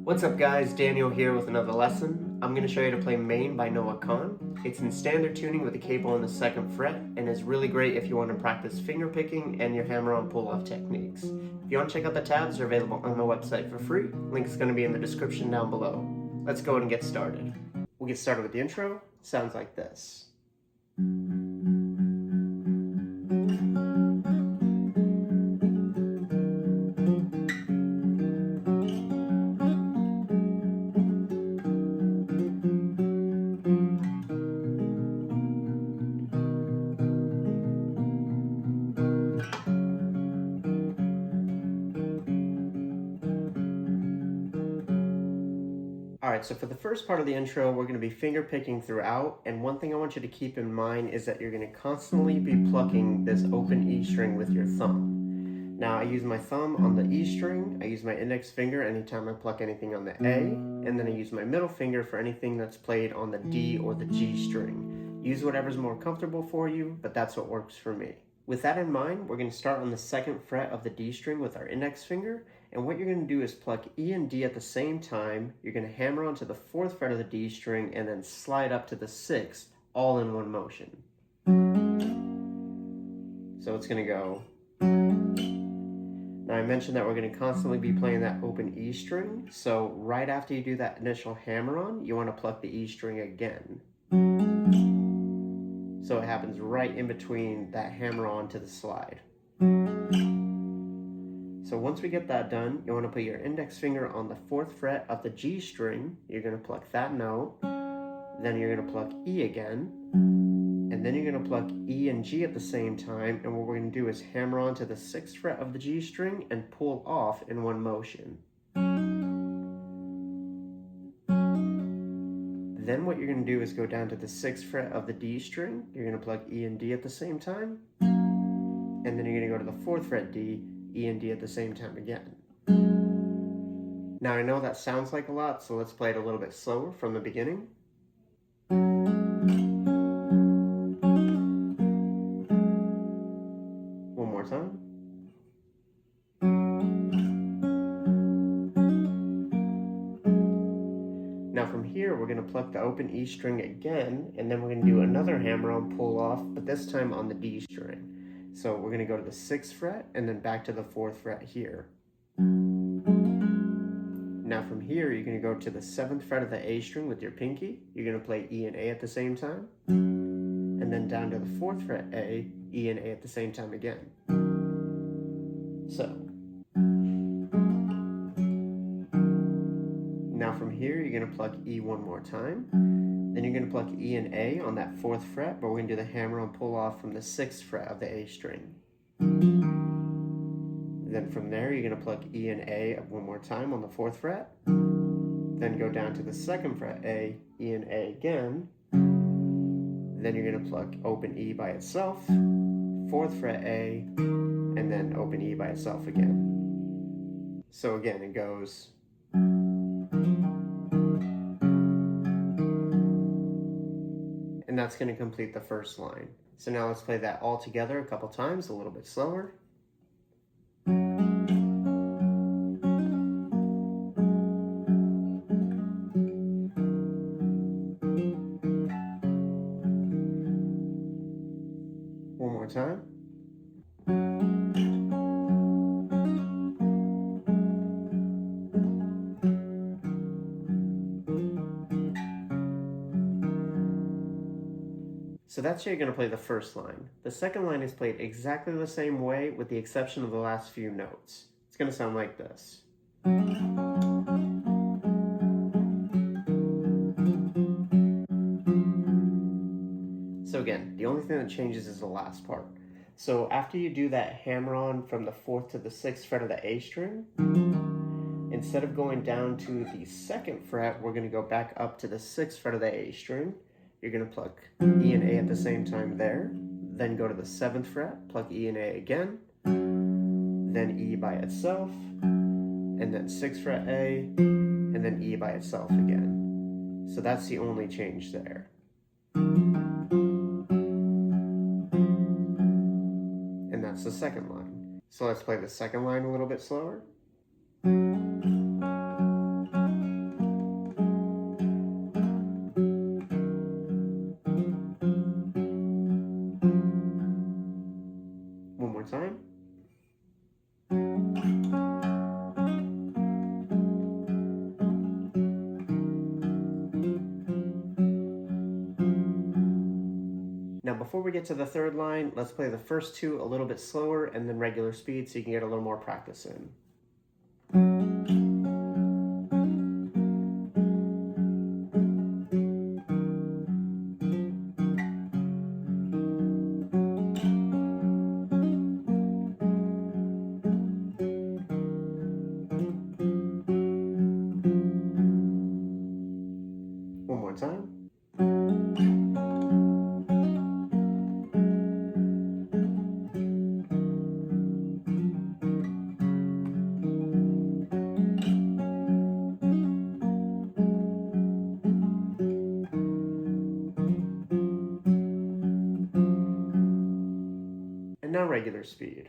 What's up guys, Daniel here with another lesson. I'm going to show you how to play Maine by Kahan. It's in standard tuning with a capo on the 2nd fret and is really great if you want to practice finger picking and your hammer-on pull-off techniques. If you want to check out the tabs, they're available on my website for free. Link is going to be in the description down below. Let's go ahead and get started. We'll get started with the intro. Sounds like this. Alright, so for the first part of the intro, we're going to be finger picking throughout, and one thing I want you to keep in mind is that you're going to constantly be plucking this open E string with your thumb. Now I use my thumb on the E string, I use my index finger anytime I pluck anything on the A, and then I use my middle finger for anything that's played on the D or the G string. Use whatever's more comfortable for you, but that's what works for me. With that in mind, we're going to start on the 2nd fret of the D string with our index finger, and what you're going to do is pluck E and D at the same time. You're going to hammer onto the 4th fret of the D string and then slide up to the 6th, all in one motion. So it's going to go. Now I mentioned that we're going to constantly be playing that open E string, so right after you do that initial hammer on, you want to pluck the E string again. So it happens right in between that hammer on to the slide. So once we get that done, you want to put your index finger on the 4th fret of the G string. You're going to pluck that note, then you're going to pluck E again, and then you're going to pluck E and G at the same time, and what we're going to do is hammer on to the 6th fret of the G string and pull off in one motion. Then what you're going to do is go down to the 6th fret of the D string. You're going to pluck E and D at the same time, and then you're going to go to the 4th fret D, E and D at the same time again. Now I know that sounds like a lot, so let's play it a little bit slower from the beginning. One more time. Now from here, we're going to pluck the open E string again, and then we're going to do another hammer-on pull-off, but this time on the D string. So we're going to go to the 6th fret, and then back to the 4th fret here. Now from here, you're going to go to the 7th fret of the A string with your pinky. You're going to play E and A at the same time. And then down to the 4th fret A, E and A at the same time again. So. Now from here, you're going to pluck E one more time. Then you're going to pluck E and A on that 4th fret, but we're going to do the hammer-on pull-off from the 6th fret of the A string. Then from there, you're going to pluck E and A one more time on the 4th fret. Then go down to the 2nd fret A, E and A again. Then you're going to pluck open E by itself, 4th fret A, and then open E by itself again. So again, it goes. And that's going to complete the first line. So now let's play that all together a couple times, a little bit slower. One more time. So that's how you're going to play the first line. The second line is played exactly the same way with the exception of the last few notes. It's going to sound like this. So again, the only thing that changes is the last part. So after you do that hammer on from the 4th to the 6th fret of the A string, instead of going down to the 2nd fret, we're going to go back up to the 6th fret of the A string. You're going to pluck E and A at the same time there, then go to the 7th fret, pluck E and A again, then E by itself, and then 6th fret A, and then E by itself again. So that's the only change there. And that's the second line. So let's play the second line a little bit slower. before we get to the third line, let's play the first two a little bit slower and then regular speed so you can get a little more practice in. One more time. And now regular speed.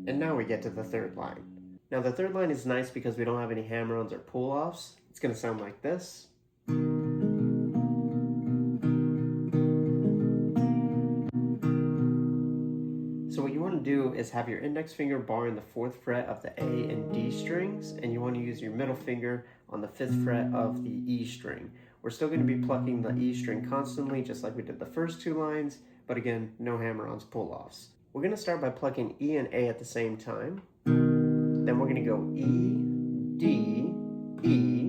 And now we get to the third line. Now the third line is nice because we don't have any hammer-ons or pull-offs. It's going to sound like this. So what you want to do is have your index finger barring the 4th fret of the A and D strings, and you want to use your middle finger on the 5th fret of the E string. We're still going to be plucking the E string constantly, just like we did the first two lines, but again, no hammer-ons, pull-offs. We're going to start by plucking E and A at the same time. Then we're going to go E, D, E,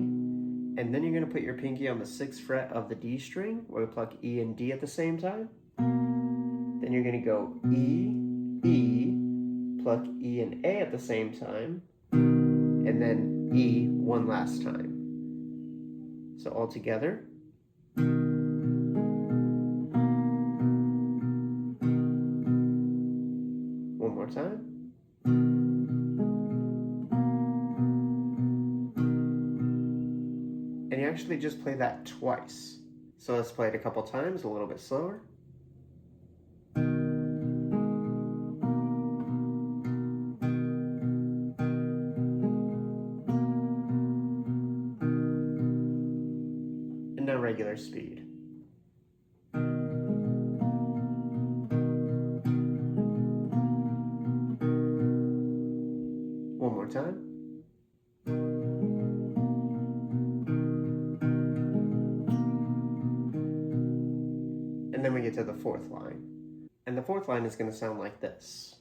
and then you're going to put your pinky on the 6th fret of the D string, where we pluck E and D at the same time. Then you're going to go E, E, pluck E and A at the same time, and then E one last time. So all together. One more time. And you actually just play that twice. So let's play it a couple times, a little bit slower. And now regular speed. One more time. And then we get to the fourth line. And the fourth line is going to sound like this.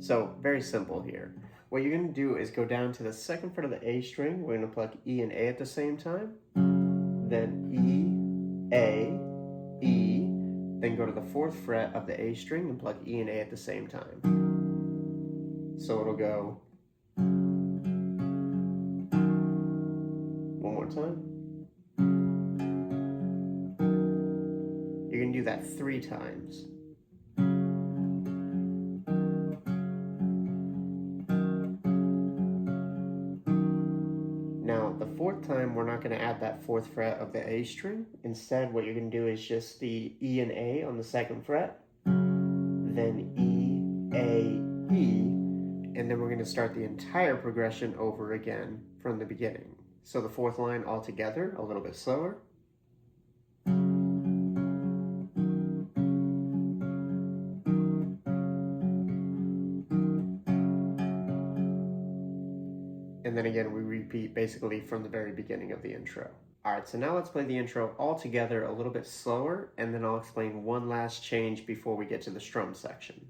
So very simple here. What you're going to do is go down to the 2nd fret of the A string. We're going to pluck E and A at the same time. Then E, A, E. Then go to the 4th fret of the A string and pluck E and A at the same time. So it'll go. One more time. You're going to do that 3 times. Now, the 4th time, we're not going to add that 4th fret of the A string. Instead, what you're going to do is just the E and A on the 2nd fret, then E, A, E, and then we're going to start the entire progression over again from the beginning. So the 4th line all together, a little bit slower. And then again, we repeat basically from the very beginning of the intro. All right, so now let's play the intro all together a little bit slower, and then I'll explain one last change before we get to the strum section.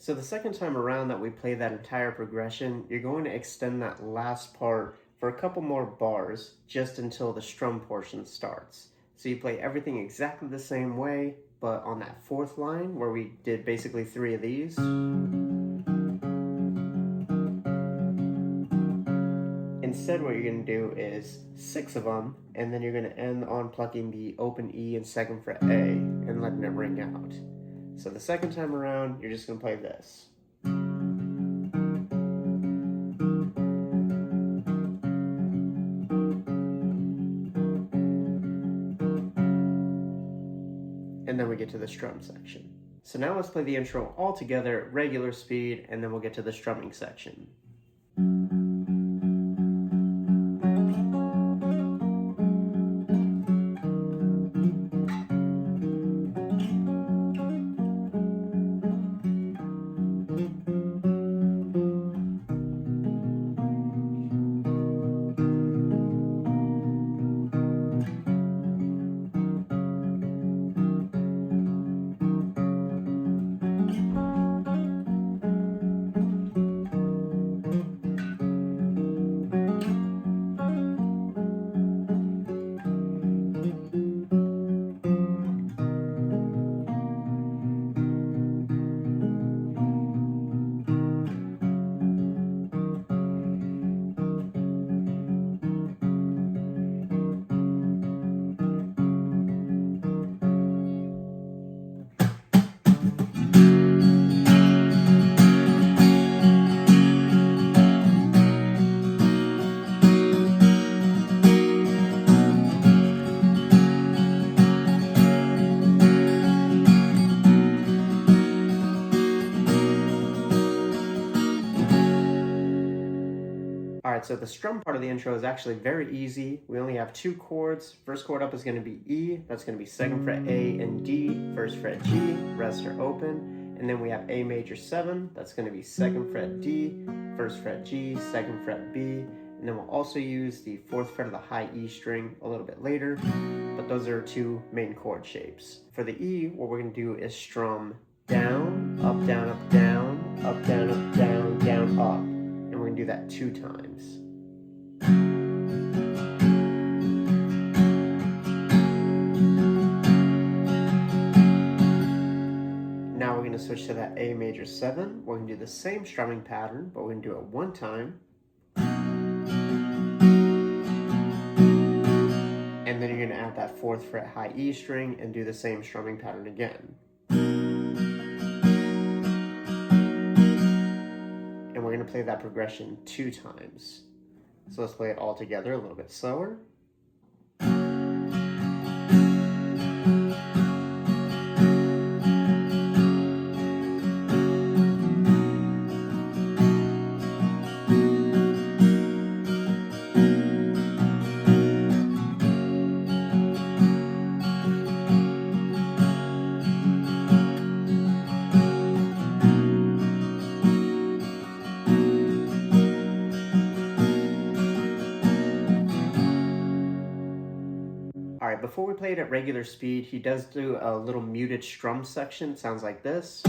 So the second time around that we play that entire progression, you're going to extend that last part for a couple more bars just until the strum portion starts. So you play everything exactly the same way, but on that fourth line where we did basically 3 of these, instead what you're going to do is 6 of them, and then you're going to end on plucking the open E and 2nd fret A and letting it ring out. So the second time around, you're just going to play this. And then we get to the strum section. So now let's play the intro all together at regular speed, and then we'll get to the strumming section. Alright, so the strum part of the intro is actually very easy. We only have 2 chords. First chord up is going to be E, that's going to be 2nd fret A and D, 1st fret G, rest are open. And then we have A major 7, that's going to be 2nd fret D, 1st fret G, 2nd fret B. And then we'll also use the 4th fret of the high E string a little bit later. But those are 2 main chord shapes. For the E, what we're going to do is strum down, up, down, up, down, up, down, up, down, down, up. And we're going to do that 2 times. Now we're going to switch to that A major 7. We're going to do the same strumming pattern, but we're going to do it 1 time. And then you're going to add that 4th fret high E string and do the same strumming pattern again. And we're going to play that progression 2 times. So let's play it all together a little bit slower. Alright, before we play it at regular speed, he does do a little muted strum section. It sounds like this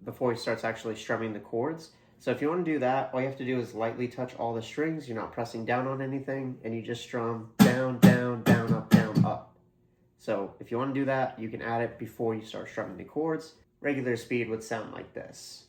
before he starts actually strumming the chords. So if you want to do that, all you have to do is lightly touch all the strings. You're not pressing down on anything, and you just strum down, down, down, up, down, up. So if you want to do that, you can add it before you start strumming the chords. Regular speed would sound like this.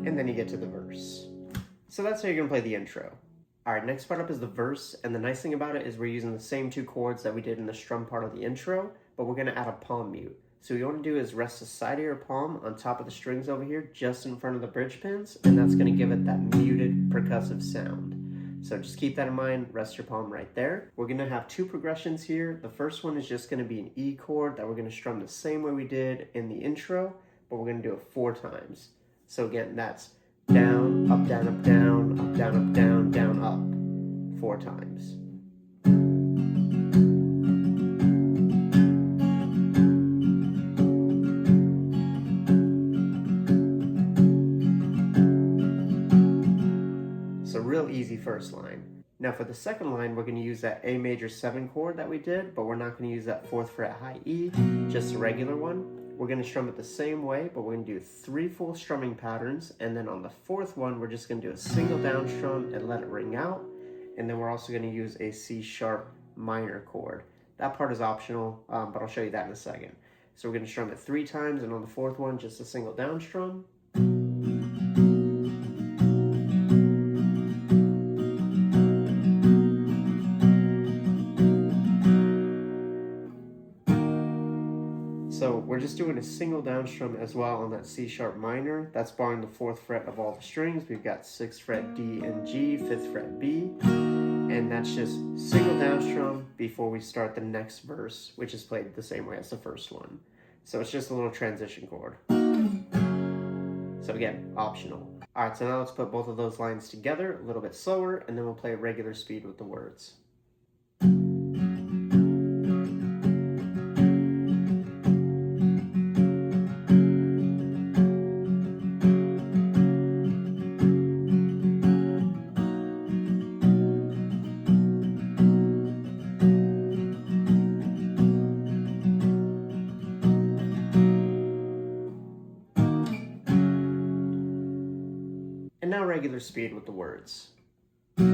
And then you get to the verse. So that's how you're going to play the intro. Alright, next part up is the verse, and the nice thing about it is we're using the same 2 chords that we did in the strum part of the intro, but we're going to add a palm mute. So what you want to do is rest the side of your palm on top of the strings over here, just in front of the bridge pins, and that's going to give it that muted percussive sound. So just keep that in mind, rest your palm right there. We're going to have 2 progressions here. The first one is just going to be an E chord that we're going to strum the same way we did in the intro, but we're going to do it 4 times. So again, that's down, up, down, up, down, up, down, up, down, down, up, 4 times. first line. Now for the second line, we're going to use that A major 7 chord that we did, but we're not going to use that 4th fret high E, just a regular one. We're going to strum it the same way, but we're going to do 3 full strumming patterns, and then on the 4th one, we're just going to do a single down strum and let it ring out, and then we're also going to use a C sharp minor chord. That part is optional, but I'll show you that in a second. So we're going to strum it 3 times, and on the 4th one, just a single down strum. So we're just doing a single down strum as well on that C sharp minor. That's barring the 4th fret of all the strings. We've got 6th fret D and G, 5th fret B, and that's just single down strum before we start the next verse, which is played the same way as the first one. So it's just a little transition chord. So again, optional. All right, so now let's put both of those lines together a little bit slower, and then we'll play regular speed with the words. And now regular speed with the words. Tell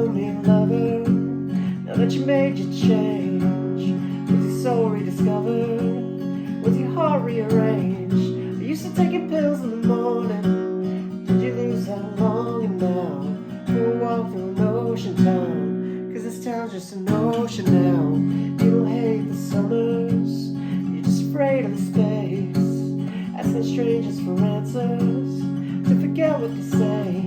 me, lover, now that you made your change, was your soul rediscovered? Was your heart rearranged? Are you still taking pills in the morning? Did you lose that longing now for a walk through an ocean town? 'Cause this town's just an ocean now. You don't hate the summers, afraid of the space, asking strangers for answers, to forget what they say.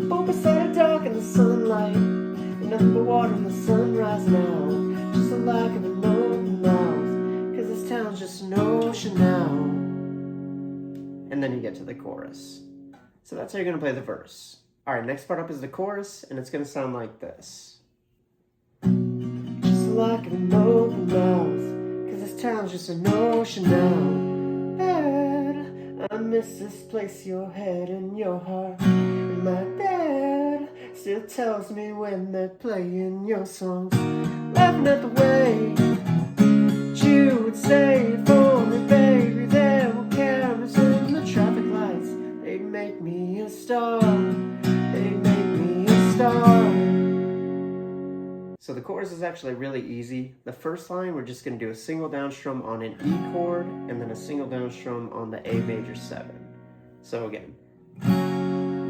Both beside a dark in the sunlight, and nothing but water in the sunrise now. Just a lack of an open mouth, 'cause this town's just an ocean now. And then you get to the chorus. So that's how you're gonna play the verse. Alright, next part up is the chorus, and it's gonna sound like this. Just a lack of an open mouth, this town's just an ocean now. Dad, I miss this place, your head and your heart. And my dad still tells me when they're playing your songs, laughing at the way you would say for me, baby. There were cameras in the traffic lights. They'd make me a star. They'd make me a star. So the chorus is actually really easy. The first line, we're just going to do a single down strum on an E chord, and then a single down strum on the A major 7. So again.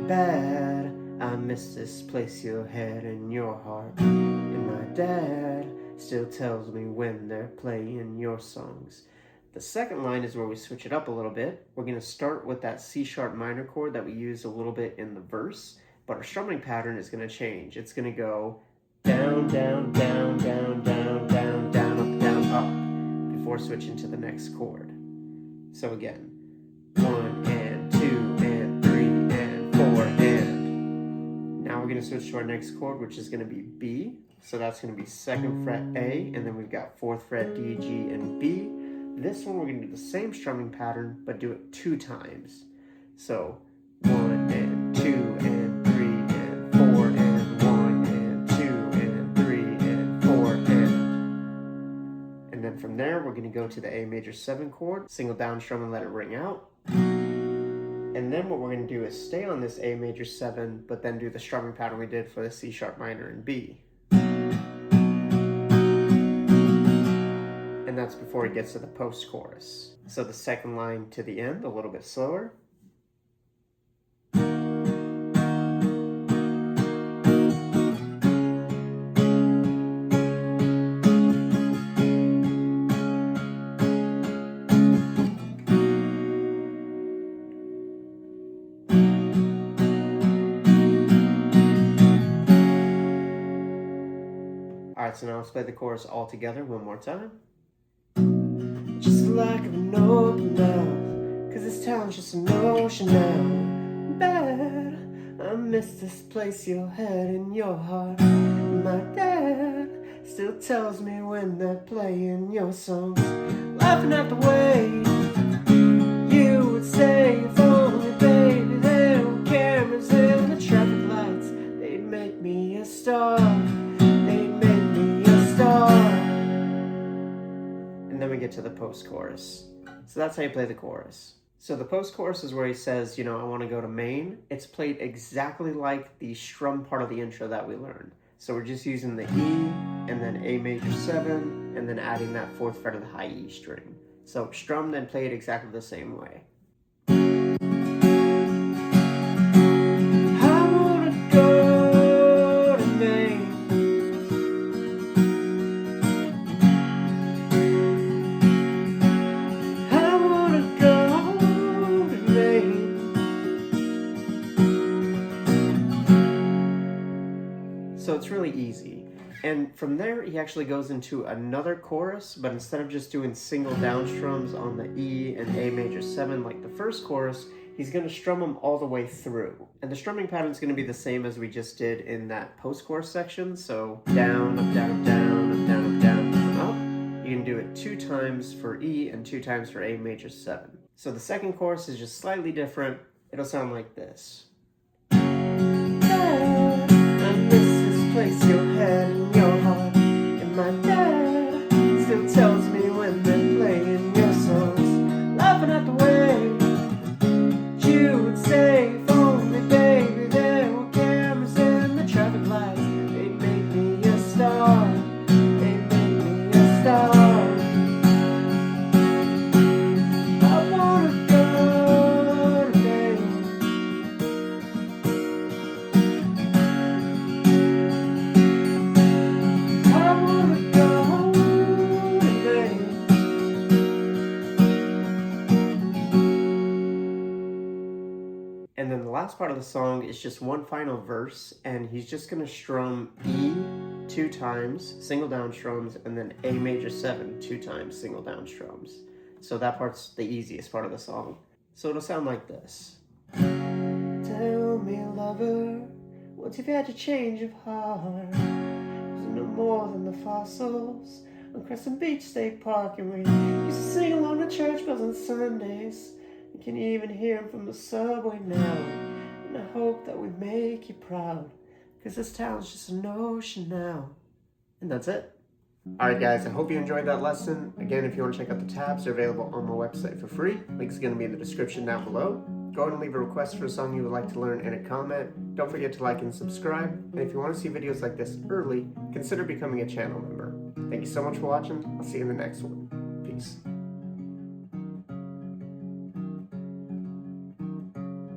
Bad, I miss this place, your head and your heart. And my dad still tells me when they're playing your songs. The second line is where we switch it up a little bit. We're going to start with that C sharp minor chord that we used a little bit in the verse, but our strumming pattern is going to change. It's going to go down, down, down, down, down, down, down, up, before switching to the next chord. So again, 1 and 2 and 3 and 4 and. Now we're going to switch to our next chord, which is going to be B. So that's going to be 2nd fret A, and then we've got 4th fret D, G, and B. This one we're going to do the same strumming pattern, but do it 2 times. So 1 and 2 and 3 and 4 and. From there, we're going to go to the A major 7 chord, single down strum and let it ring out. And then what we're going to do is stay on this A major 7, but then do the strumming pattern we did for the C sharp minor and B. And that's before it gets to the post chorus. So the second line to the end, a little bit slower. Alright, so now let's play the chorus all together one more time. Just a lack of an open mouth, 'cause this town's just an ocean now. Bad, I miss this place, your head and your heart. My dad still tells me when they're playing your songs, laughing at the way you would would say if only, baby, there were cameras in the traffic lights, they'd make me a star, they'd make me a star. And then we get to the post-chorus. So that's how you play the chorus. So the post-chorus is where he says, I want to go to Maine. It's played exactly like the strum part of the intro that we learned. So we're just using the E, and then A major 7, and then adding that 4th fret of the high E string. So strum, then play it exactly the same way. I want to go to Maine. I want to go to Maine. So it's really easy. And from there, he actually goes into another chorus, but instead of just doing single down strums on the E and A major 7 like the first chorus, he's going to strum them all the way through. And the strumming pattern is going to be the same as we just did in that post-chorus section. So down, up, down, up, down, up, down, up, down, up. You can do it 2 times for E and 2 times for A major 7. So the second chorus is just slightly different. It'll sound like this. I miss this place you had in your heart, and my dad still tells me when they're playing your songs, laughing at the way you would say, if only, baby, there were cameras in the traffic lights, they'd make me a star, they'd make me a star. I wanna go to Maine. And then the last part of the song is just one final verse, and he's just going to strum E 2 times, single down strums, and then A major 7 2 times, single down strums. So that part's the easiest part of the song. So it'll sound like this. Tell me, lover, once you've had your change of heart, is it no more than the fossils on Crescent Beach State Park, and we used to sing along the church bells on Sundays. You can even hear them from the subway now. And I hope that we make you proud, because this town's just an ocean now. And that's it. Alright guys, I hope you enjoyed that lesson. Again, if you want to check out the tabs, they're available on my website for free. Link's going to be in the description down below. Go ahead and leave a request for a song you would like to learn in a comment. Don't forget to like and subscribe. And if you want to see videos like this early, consider becoming a channel member. Thank you so much for watching. I'll see you in the next one. Peace.